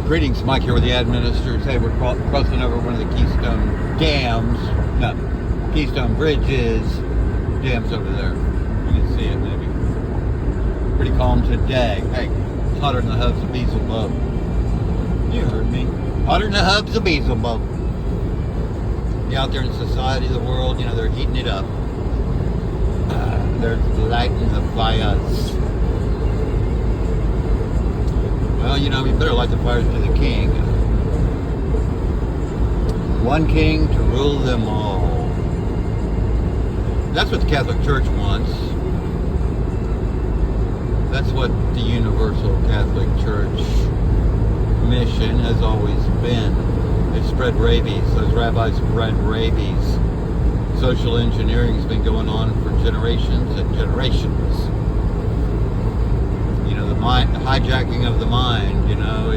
Greetings, Mike here with the administrators. Hey, we're crossing over one of the Keystone Dams. No, Keystone Bridges. Dams over there. You can see it maybe. Pretty calm today. Hey, it's hotter than the hubs of Beelzebub. You heard me. Hotter than the hubs of Beelzebub. You out there in society, the world, you know, they're heating it up. They're lighting the fires. Well, you know, you better light the fires to the king. One king to rule them all. That's what the Catholic Church wants. That's what the Universal Catholic Church mission has always been. They spread rabies. Those rabbis spread rabies. Social engineering has been going on for generations and generations. You know, the hijacking of the mind, you know,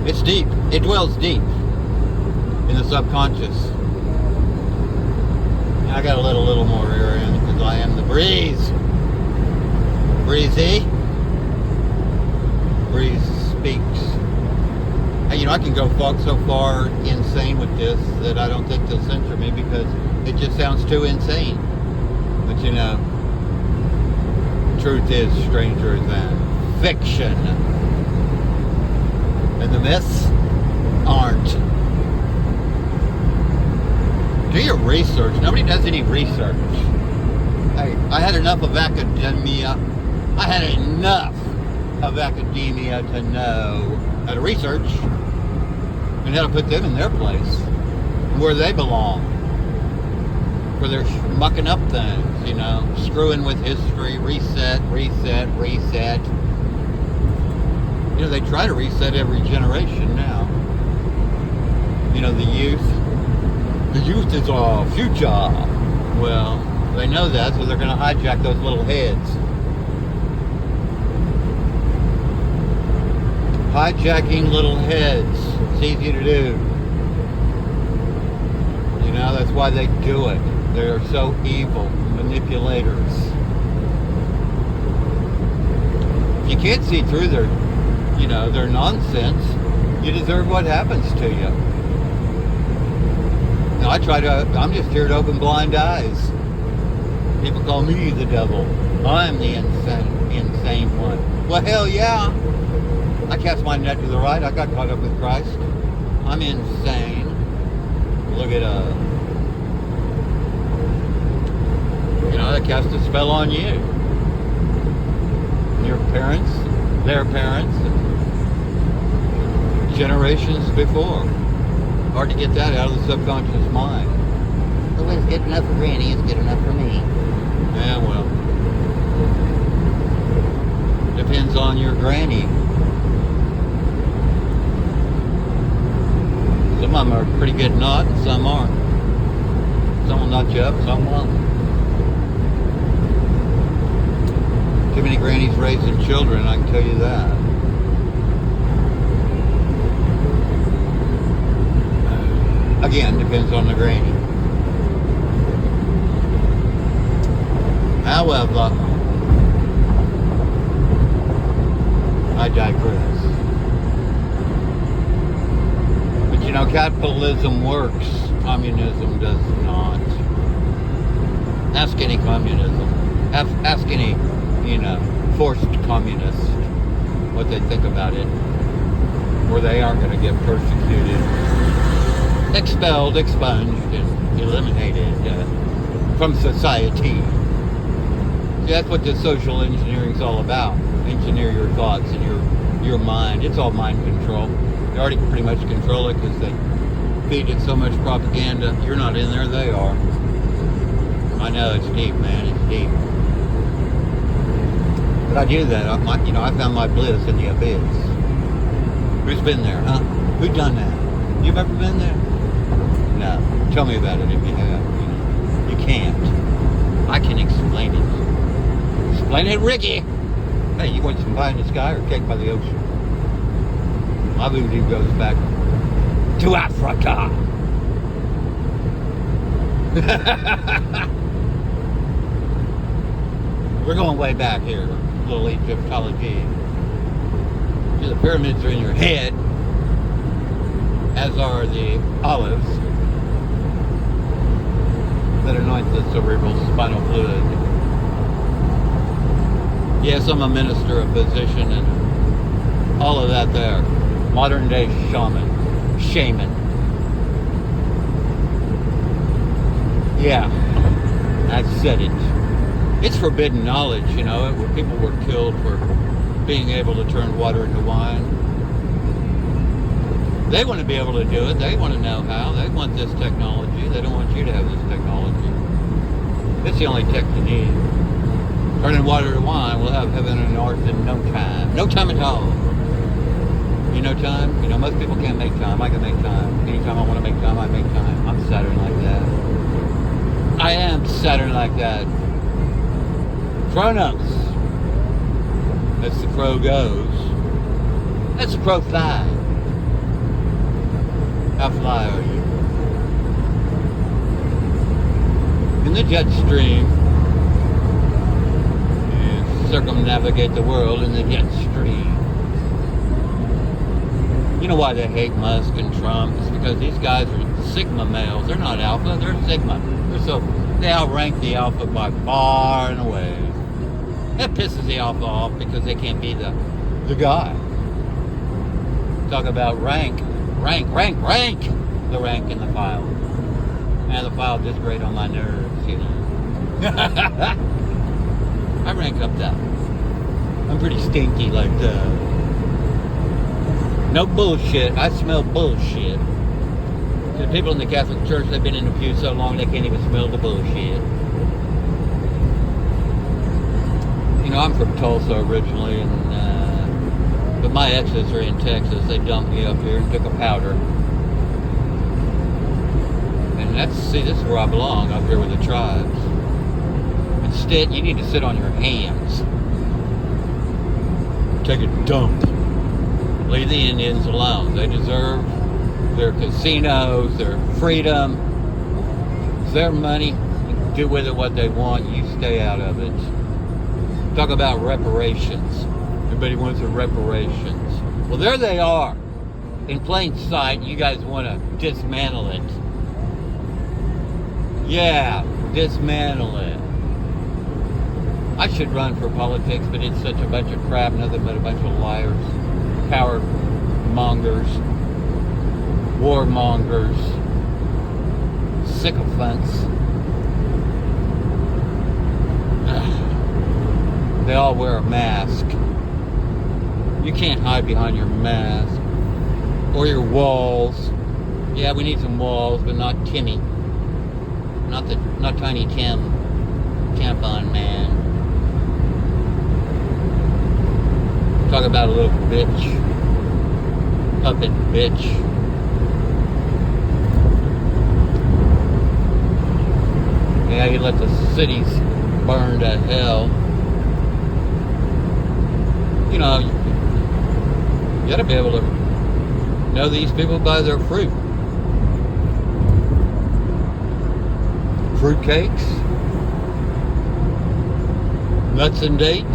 it's deep. It dwells deep in the subconscious. And I got to let a little more air in because I am the breeze. Breezy. Breeze speaks. Hey, you know, I can go so far insane with this that I don't think they'll censor me because it just sounds too insane. But you know, truth is stranger than fiction. And the myths aren't. Do your research. Nobody does any research. Hey, I had enough of academia. I had enough of academia to know how to research and how to put them in their place, where they belong, where they're mucking up things, you know, screwing with history, reset. You know, they try to reset every generation now. You know, the youth is our future. Well, they know that, so they're going to hijack those little heads. Hijacking little heads. It's easy to do. You know, that's why they do it. They're so evil. Manipulators. If you can't see through their, you know, their nonsense, you deserve what happens to you. Now, I'm just here to open blind eyes. People call me the devil. I'm the insane one. Well, hell yeah. I cast my net to the right. I got caught up with Christ. I'm insane. Look at you know, that cast a spell on you. Your parents, their parents, generations before. Hard to get that out of the subconscious mind. It was good enough for Granny, it's good enough for me. Yeah, well. Depends on your granny. Some of them are pretty good not, and some aren't. Some will nut you up, some won't. Too many grannies raising children, I can tell you that. Again, depends on the granny. However, I digress. But you know, capitalism works. Communism does not. Ask any communism. Ask any, you know, forced communist what they think about it. Or they aren't going to get persecuted, expelled, expunged, and eliminated from society. See, that's what this social engineering is all about. Engineer your thoughts and your mind. It's all mind control. They already pretty much control it because they feed it so much propaganda. You're not in there, they are. I know, it's deep, man. It's deep. But I do that. You know, I found my bliss in the abyss. Who's been there, huh? Who done that? You've ever been there? No. Tell me about it if you have. You know, you can't. I can explain it. Explain it, Ricky. Hey, you want some pie in the sky or cake by the ocean? My voodoo goes back to Africa. We're going way back here. biblical Egyptology. See, the pyramids are in your head, as are the olives that anoint the cerebral spinal fluid. Yes, I'm a minister, a physician, and all of that there. Modern day shaman. Yeah, I said it. It's forbidden knowledge, you know, where people were killed for being able to turn water into wine. They want to be able to do it. They want to know how. They want this technology. They don't want you to have this technology. It's the only tech you need. Turning water to wine, we'll have heaven and earth in no time. No time at all. You know time? You know, most people can't make time. I can make time. Anytime I want to make time, I make time. I'm Saturn like that. I am Saturn like that. Chronos. As the crow goes. That's the crow fly. How fly are you? In the jet stream, you circumnavigate the world in the jet stream. You know why they hate Musk and Trump? It's because these guys are Sigma males. They're not alpha, they're Sigma. They outrank the alpha by far and away. That pisses the alpha off because they can't be the guy. Talk about rank. The rank in the file. And the file just grate on my nerves, you know. I rank up that. I'm pretty stinky like that. No bullshit. I smell bullshit. The people in the Catholic Church, they've been in the pew so long they can't even smell the bullshit. You know, I'm from Tulsa originally, and but my exes are in Texas. They dumped me up here and took a powder. And this is where I belong, up here with the tribes. Instead, you need to sit on your hands. Take a dump. Leave the Indians alone. They deserve their casinos, their freedom. It's their money. Do with it what they want. You stay out of it. Talk about reparations. Everybody wants the reparations. Well, there they are. In plain sight, you guys want to dismantle it. Yeah, dismantle it. I should run for politics, but it's such a bunch of crap, nothing but a bunch of liars, coward mongers, warmongers, sycophants. They all wear a mask. You can't hide behind your mask or your walls. Yeah, we need some walls, but not Timmy. Not Tiny Tim. Tampon Man. Talk about a little bitch. Puppet bitch. Yeah, you let the cities burn to hell. You know, you gotta be able to know these people by their fruit. Fruit cakes, nuts and dates.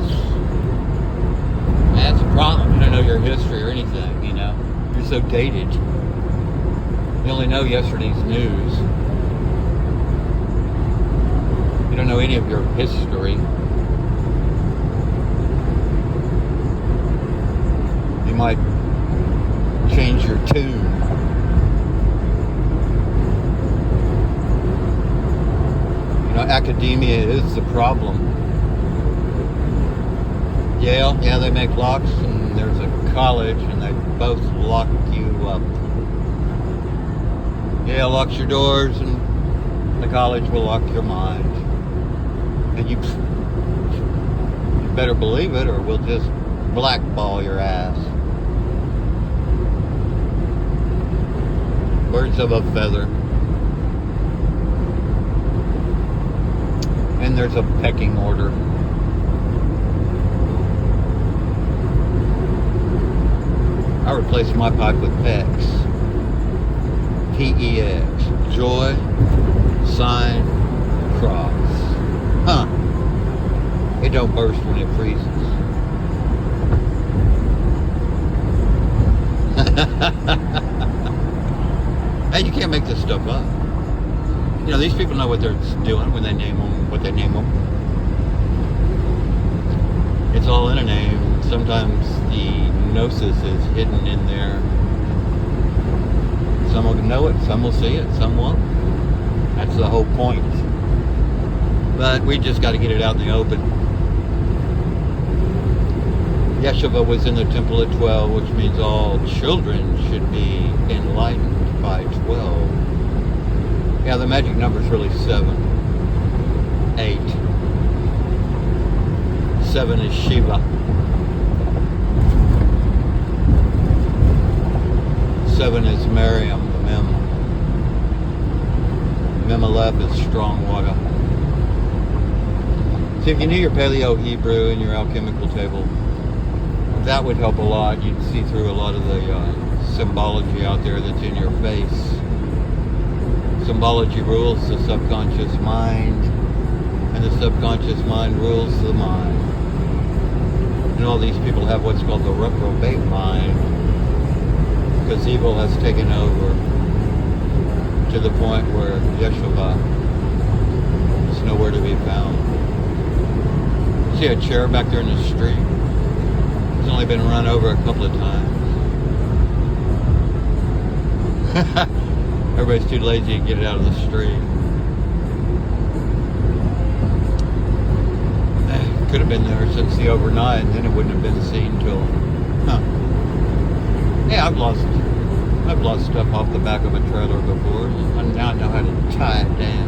That's a problem. You don't know your history or anything, you know. You're so dated. You only know yesterday's news. You don't know any of your history. You might change your tune. You know, academia is the problem. Yale, yeah, they make locks, and there's a college, and they both lock you up. Yale locks your doors, and the college will lock your mind. And you better believe it, or we'll just blackball your ass. Birds of a feather. And there's a pecking order. I replaced my pipe with PEX. P-E-X. Joy, sign, cross. Huh. It don't burst when it freezes. this stuff up. You know, these people know what they're doing when they name them, what they name them. It's all in a name. Sometimes the gnosis is hidden in there. Some will know it, some will see it, some won't. That's the whole point. But we just got to get it out in the open. Yeshua was in the temple at 12, which means all children should be enlightened by 12. Yeah, the magic number is really 7. 8. 7 is Shiva. 7 is Miriam, the Mem. Mem Aleph is strong water. So if you knew your Paleo Hebrew and your alchemical table, that would help a lot. You'd see through a lot of the symbology out there that's in your face. Symbology rules the subconscious mind, and the subconscious mind rules the mind. And all these people have what's called the reprobate mind, because evil has taken over to the point where Yeshua is nowhere to be found. See a chair back there in the street? It's only been run over a couple of times. Everybody's too lazy to get it out of the street. Could have been there since the overnight, and then it wouldn't have been seen till. Yeah, I've lost stuff off the back of a trailer before. Now I know how to tie it down.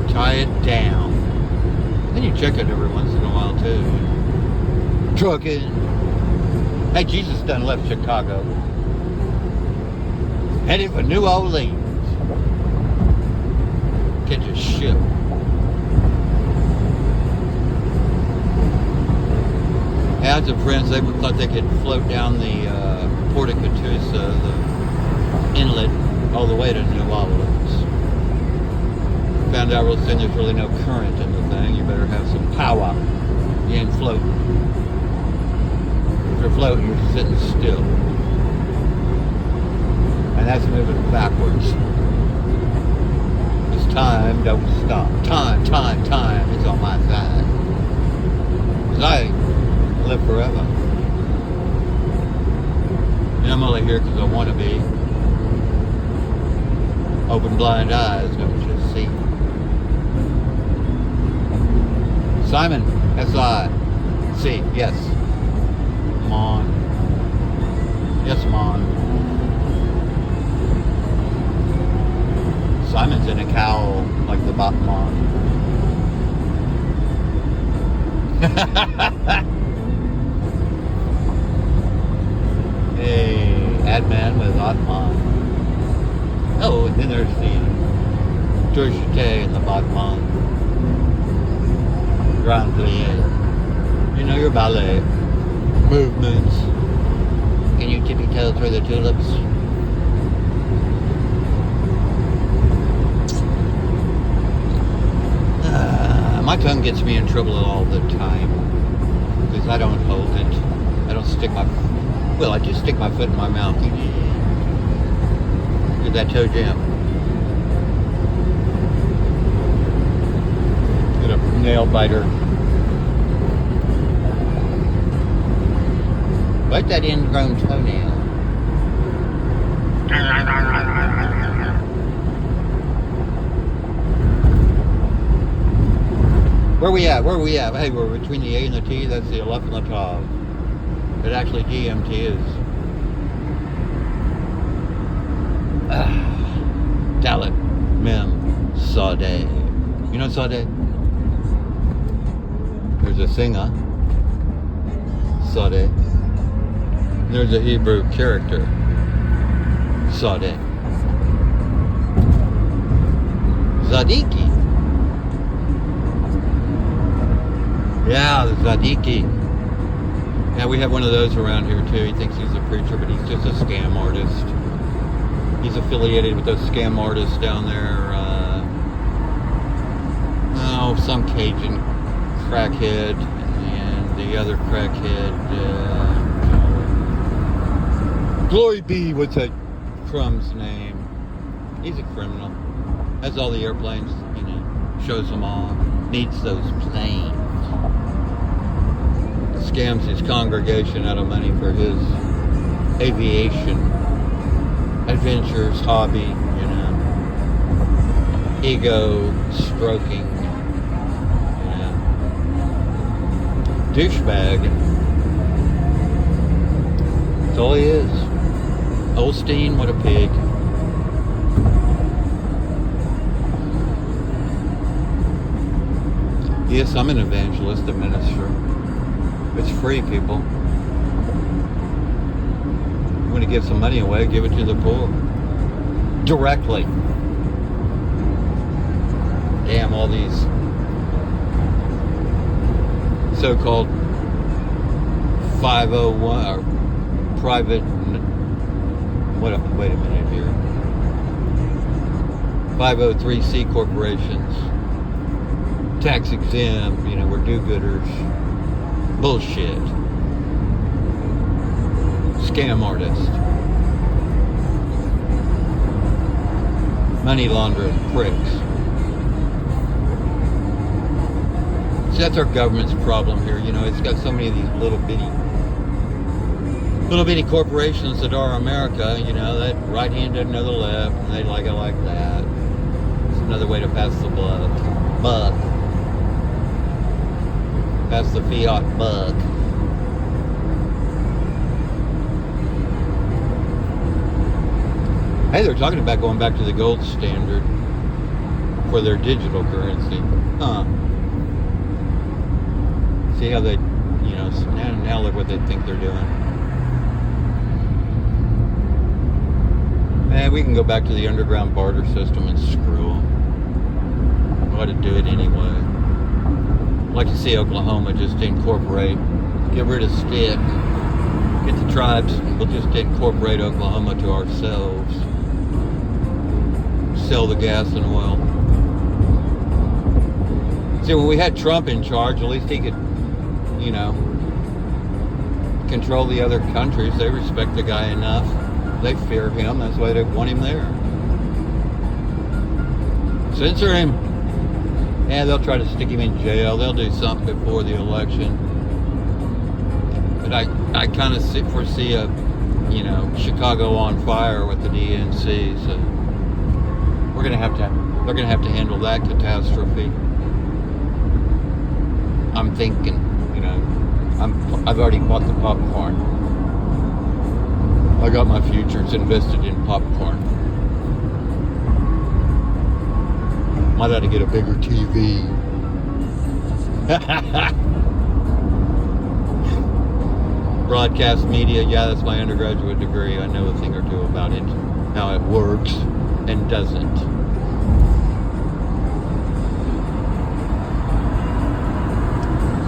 Tie it down. Then you check it every once in a while too. Trucking. Hey, Jesus done left Chicago. Headed for New Orleans. Catch a ship. I had some friends, they thought they could float down the Porticatus, the inlet, all the way to New Orleans. Found out real soon there's really no current in the thing. You better have some power. You ain't floating. If you're floating, you're sitting still. And that's moving backwards. Because time don't stop. Time is on my side. Because I live forever. And I'm only here because I want to be. Open blind eyes, don't you see? Simon, S-I-C, yes. Mon. Yes, Mon. Simon's in a cowl like the Batman. Hey, Adman with Atman. Oh, and then there's the Georgette and the Batman. Grand Plie. You know your ballet movements. Can you tippy toe through the tulips? My tongue gets me in trouble all the time because I don't hold it. I don't stick my, well, I just stick my foot in my mouth. Get that toe jam. Get a nail biter. Bite that ingrown toenail. Where we at? Hey, we're between the A and the T. That's the Aleph and the Tav. But actually DMT is Dalit Mem Sadeh. You know Sadeh? There's a singer, Sadeh. There's a Hebrew character, Sadeh. Zadiki. Yeah, the Zadiki. Yeah, we have one of those around here too. He thinks he's a preacher, but he's just a scam artist. He's affiliated with those scam artists down there. Some Cajun crackhead and the other crackhead. Glory be, what's that Crumb's name. He's a criminal. Has all the airplanes, shows them off. Needs those planes. Scams his congregation out of money for his aviation adventures, hobby, ego stroking, douchebag. That's all he is. Holstein, what a pig. Yes, I'm an evangelist, a minister. It's free, people. You want to give some money away, give it to the poor. Directly. Damn, all these so-called 501 or private, wait a minute here. 503c corporations. Tax exempt, we're do-gooders. Bullshit. Scam artist. Money laundering pricks. See, that's our government's problem here. It's got so many of these little bitty corporations that are America. That right hand doesn't know the left, and they like it like that. It's another way to pass the buck. Pass the fiat buck. Hey, they're talking about going back to the gold standard for their digital currency. See how they, now look what they think they're doing. Man, we can go back to the underground barter system and screw them. We ought to do it anyway. I'd like to see Oklahoma just incorporate, get rid of stick, get the tribes, we'll just incorporate Oklahoma to ourselves. Sell the gas and oil. See, when we had Trump in charge, at least he could, control the other countries. They respect the guy enough. They fear him. That's why they want him there. Censor him. Yeah, they'll try to stick him in jail. They'll do something before the election. But I kind of foresee a, Chicago on fire with the DNC. So they're gonna have to handle that catastrophe. I'm thinking, I've already bought the popcorn. I got my futures invested in popcorn. Might have to get a bigger TV. Broadcast media, yeah, that's my undergraduate degree. I know a thing or two about it, how it works and doesn't.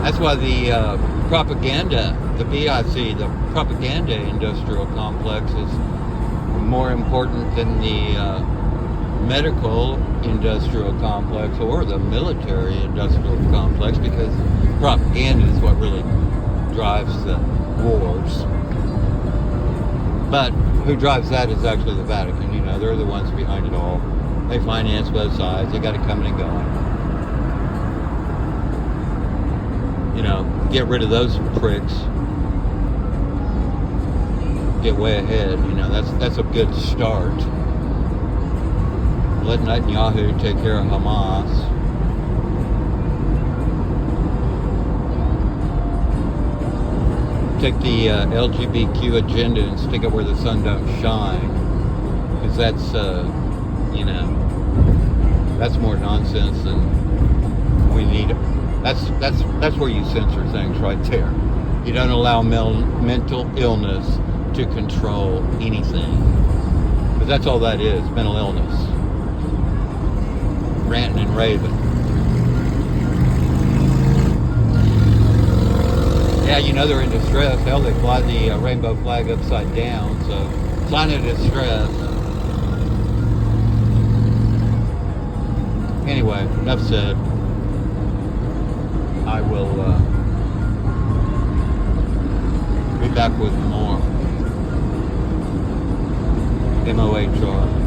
That's why the propaganda, the PIC, the propaganda industrial complex is more important than the medical industrial complex or the military industrial complex, because propaganda is what really drives the wars. But who drives that is actually the Vatican. They're the ones behind it all. They finance both sides. They got it coming and going. Get rid of those pricks. Get way ahead. That's a good start. Let Netanyahu take care of Hamas. Take the LGBTQ agenda and stick it where the sun don't shine. Because that's, that's more nonsense than we need. That's where you censor things right there. You don't allow mental illness to control anything. Because that's all that is, mental illness. Ranting and raving. Yeah, they're in distress. Hell, they fly the rainbow flag upside down, so sign of distress. Anyway, enough said. I will be back with more. MOHR.